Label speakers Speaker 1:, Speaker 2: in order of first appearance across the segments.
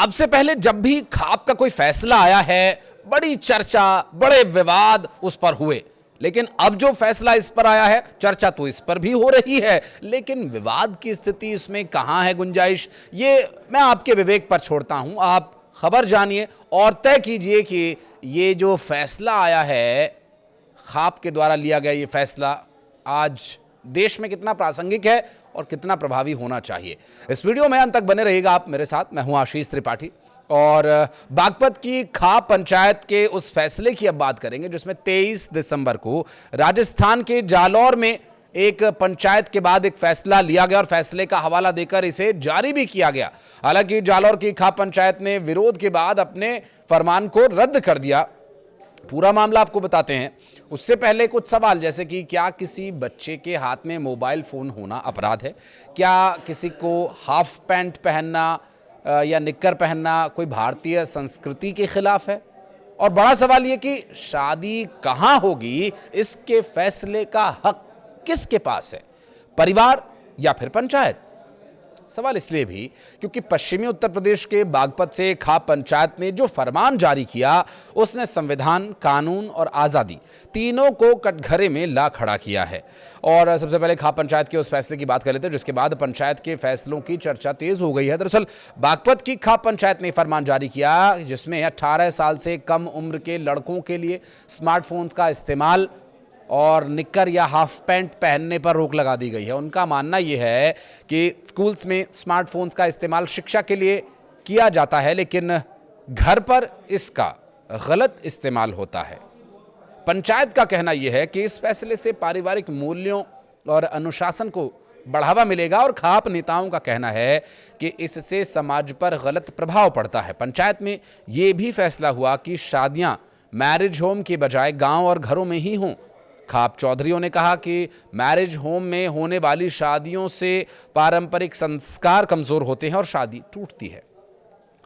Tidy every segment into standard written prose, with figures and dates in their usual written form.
Speaker 1: अब से पहले जब भी खाप का कोई फैसला आया है, बड़ी चर्चा, बड़े विवाद उस पर हुए, लेकिन अब जो फैसला इस पर आया है, चर्चा तो इस पर भी हो रही है, लेकिन विवाद की स्थिति इसमें कहां है गुंजाइश, ये मैं आपके विवेक पर छोड़ता हूं। आप खबर जानिए और तय कीजिए कि ये जो फैसला आया है, खाप के द्वारा लिया गया ये फैसला आज देश में कितना प्रासंगिक है और कितना प्रभावी होना चाहिए। इस वीडियो में अंत तक बने रहिएगा आप मेरे साथ। मैं हूं आशीष त्रिपाठी और बागपत की खाप पंचायत के उस फैसले की अब बात करेंगे जिसमें 23 दिसंबर को राजस्थान के जालौर में एक पंचायत के बाद एक फैसला लिया गया और फैसले का हवाला देकर इसे जारी भी किया गया। हालांकि जालौर की खाप पंचायत ने विरोध के बाद अपने फरमान को रद्द कर दिया। पूरा मामला आपको बताते हैं। उससे पहले कुछ सवाल, जैसे कि क्या किसी बच्चे के हाथ में मोबाइल फोन होना अपराध है? क्या किसी को हाफ पैंट पहनना या निक्कर पहनना कोई भारतीय संस्कृति के खिलाफ है? और बड़ा सवाल यह कि शादी कहां होगी, इसके फैसले का हक किसके पास है, परिवार या फिर पंचायत? सवाल इसलिए भी क्योंकि पश्चिमी उत्तर प्रदेश के बागपत से खाप पंचायत ने जो फरमान जारी किया, उसने संविधान, कानून और आज़ादी तीनों को कटघरे में ला खड़ा किया है। और सबसे पहले खाप पंचायत के उस फैसले की बात कर लेते हैं जिसके बाद पंचायत के फैसलों की चर्चा तेज हो गई है। दरअसल बागपत की खाप पंचायत ने फरमान जारी किया जिसमें 18 साल से कम उम्र के लड़कों के लिए स्मार्टफोन्स का इस्तेमाल और निक्कर या हाफ पैंट पहनने पर रोक लगा दी गई है। उनका मानना यह है कि स्कूल्स में स्मार्टफोन्स का इस्तेमाल शिक्षा के लिए किया जाता है, लेकिन घर पर इसका गलत इस्तेमाल होता है। पंचायत का कहना यह है कि इस फैसले से पारिवारिक मूल्यों और अनुशासन को बढ़ावा मिलेगा और खाप नेताओं का कहना है कि इससे समाज पर गलत प्रभाव पड़ता है। पंचायत में यह भी फैसला हुआ कि शादियां मैरिज होम के बजाय गांव और घरों में ही हों। खाप चौधरियों ने कहा कि मैरिज होम में होने वाली शादियों से पारंपरिक संस्कार कमजोर होते हैं और शादी टूटती है।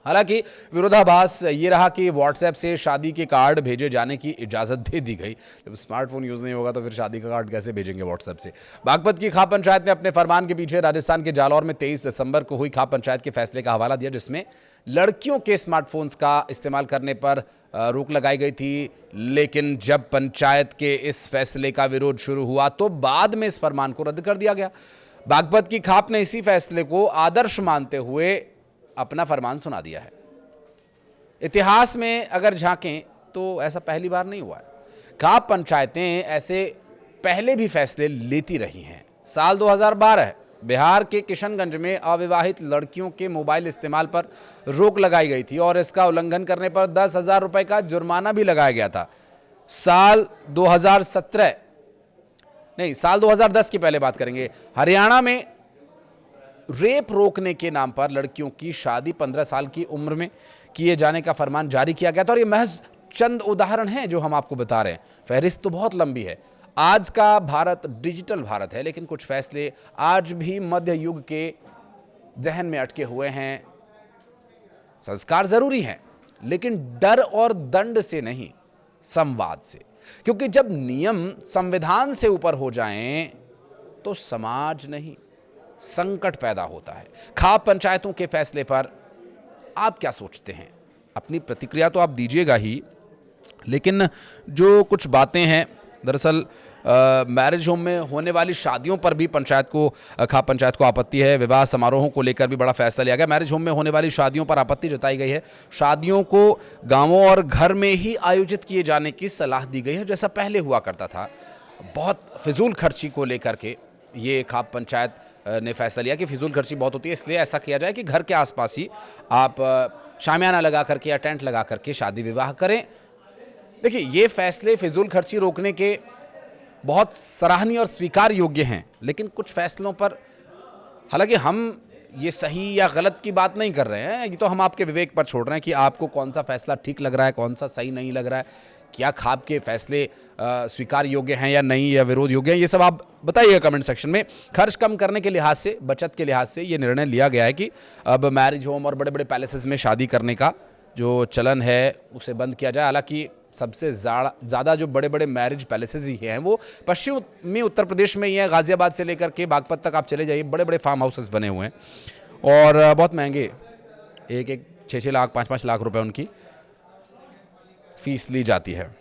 Speaker 1: हालांकि विरोधाभास ये रहा कि व्हाट्सएप से शादी के कार्ड भेजे जाने की इजाज़त दे दी गई। जब स्मार्टफोन यूज़ नहीं होगा तो फिर शादी का कार्ड कैसे भेजेंगे व्हाट्सएप से? बागपत की खाप पंचायत ने अपने फरमान के पीछे राजस्थान के जालौर में 23 दिसंबर को हुई खाप पंचायत के फैसले का हवाला दिया जिसमें लड़कियों के स्मार्टफोन्स का इस्तेमाल करने पर रोक लगाई गई थी। लेकिन जब पंचायत के इस फैसले का विरोध शुरू हुआ तो बाद में इस फरमान को रद्द कर दिया गया। बागपत की खाप ने इसी फैसले को आदर्श मानते हुए अपना फरमान सुना दिया है। इतिहास में अगर झांकें तो ऐसा पहली बार नहीं हुआ है। खाप पंचायतें ऐसे पहले भी फैसले लेती रही हैं। साल 2012 बिहार के किशनगंज में अविवाहित लड़कियों के मोबाइल इस्तेमाल पर रोक लगाई गई थी और इसका उल्लंघन करने पर 10,000 रुपए का जुर्माना भी लगाया गया था। साल 2010 की पहले बात करेंगे। हरियाणा में रेप रोकने के नाम पर लड़कियों की शादी 15 साल की उम्र में किए जाने का फरमान जारी किया गया था और ये महज चंद उदाहरण हैं जो हम आपको बता रहे हैं। फहरिस्त तो बहुत लंबी है। आज का भारत डिजिटल भारत है, लेकिन कुछ फैसले आज भी मध्य युग के जहन में अटके हुए हैं। संस्कार जरूरी हैं, लेकिन डर और दंड से नहीं, संवाद से। क्योंकि जब नियम संविधान से ऊपर हो जाएं तो समाज नहीं, संकट पैदा होता है। खाप पंचायतों के फैसले पर आप क्या सोचते हैं? अपनी प्रतिक्रिया तो आप दीजिएगा ही, लेकिन जो कुछ बातें हैं, दरअसल मैरिज होम में होने वाली शादियों पर भी खाप पंचायत को आपत्ति है। विवाह समारोहों को लेकर भी बड़ा फैसला लिया गया। मैरिज होम में होने वाली शादियों पर आपत्ति जताई गई है। शादियों को गांवों और घर में ही आयोजित किए जाने की सलाह दी गई है, जैसा पहले हुआ करता था। बहुत फिजूल खर्ची को लेकर के ये खाप पंचायत ने फैसला लिया कि फिजूल खर्ची बहुत होती है, इसलिए ऐसा किया जाए कि घर के आसपास ही आप शामियाना लगा करके या टेंट लगा करके शादी विवाह करें। देखिए, ये फैसले फिजूल खर्ची रोकने के बहुत सराहनीय और स्वीकार योग्य हैं, लेकिन कुछ फैसलों पर, हालांकि हम ये सही या गलत की बात नहीं कर रहे हैं, ये तो हम आपके विवेक पर छोड़ रहे हैं कि आपको कौन सा फैसला ठीक लग रहा है, कौन सा सही नहीं लग रहा है, क्या खाप के फैसले स्वीकार योग्य हैं या नहीं, या विरोध योग्य हैं, ये सब आप बताइएगा कमेंट सेक्शन में। खर्च कम करने के लिहाज से, बचत के लिहाज से ये निर्णय लिया गया है कि अब मैरिज होम और बड़े बड़े पैलेसेस में शादी करने का जो चलन है उसे बंद किया जाए। हालांकि सबसे ज़्यादा जो बड़े बड़े मैरिज पैलेसेस ही हैं वो पश्चिमी उत्तर प्रदेश में ही हैं। गाज़ियाबाद से लेकर के बागपत तक आप चले जाइए, बड़े बड़े फार्म हाउसेस बने हुए हैं और बहुत महंगे, एक 6-6 लाख 5-5 लाख रुपए उनकी फीस ली जाती है।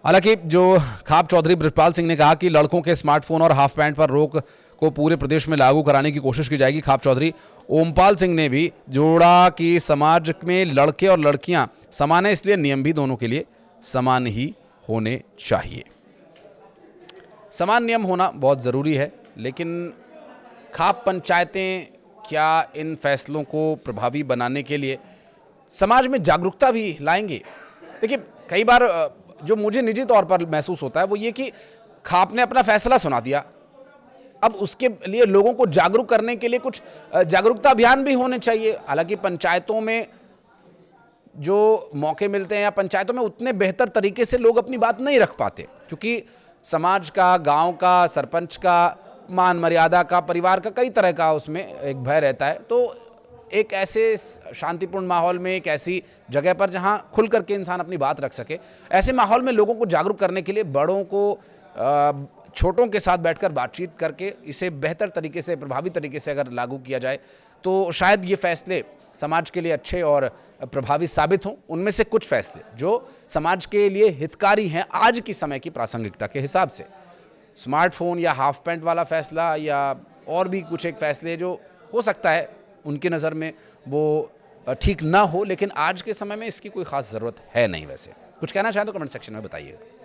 Speaker 1: हालांकि जो खाप चौधरी बृहपाल सिंह ने कहा कि लड़कों के स्मार्टफोन और हाफ पैंट पर रोक को पूरे प्रदेश में लागू कराने की कोशिश की जाएगी। खाप चौधरी ओमपाल सिंह ने भी जोड़ा कि समाज में लड़के और लड़कियां समान है, इसलिए नियम भी दोनों के लिए समान ही होने चाहिए। समान नियम होना बहुत ज़रूरी है, लेकिन खाप पंचायतें क्या इन फैसलों को प्रभावी बनाने के लिए समाज में जागरूकता भी लाएंगे? देखिए, कई बार जो मुझे निजी तौर पर महसूस होता है वो ये कि खाप ने अपना फैसला सुना दिया, अब उसके लिए लोगों को जागरूक करने के लिए कुछ जागरूकता अभियान भी होने चाहिए। हालांकि पंचायतों में जो मौके मिलते हैं या पंचायतों में उतने बेहतर तरीके से लोग अपनी बात नहीं रख पाते, क्योंकि समाज का, गांव का, सरपंच का, मान मर्यादा का, परिवार का, कई तरह का उसमें एक भय रहता है। तो एक ऐसे शांतिपूर्ण माहौल में, एक ऐसी जगह पर जहां खुल करके इंसान अपनी बात रख सके, ऐसे माहौल में लोगों को जागरूक करने के लिए बड़ों को छोटों के साथ बैठकर बातचीत करके इसे बेहतर तरीके से, प्रभावी तरीके से अगर लागू किया जाए तो शायद ये फैसले समाज के लिए अच्छे और प्रभावी साबित हों। उनमें से कुछ फैसले जो समाज के लिए हितकारी हैं आज की समय की प्रासंगिकता के हिसाब से, स्मार्टफोन या हाफ पैंट वाला फैसला या और भी कुछ एक फैसले जो हो सकता है उनकी नज़र में वो ठीक ना हो, लेकिन आज के समय में इसकी कोई ख़ास ज़रूरत है नहीं। वैसे कुछ कहना चाहें तो कमेंट सेक्शन में बताइएगा।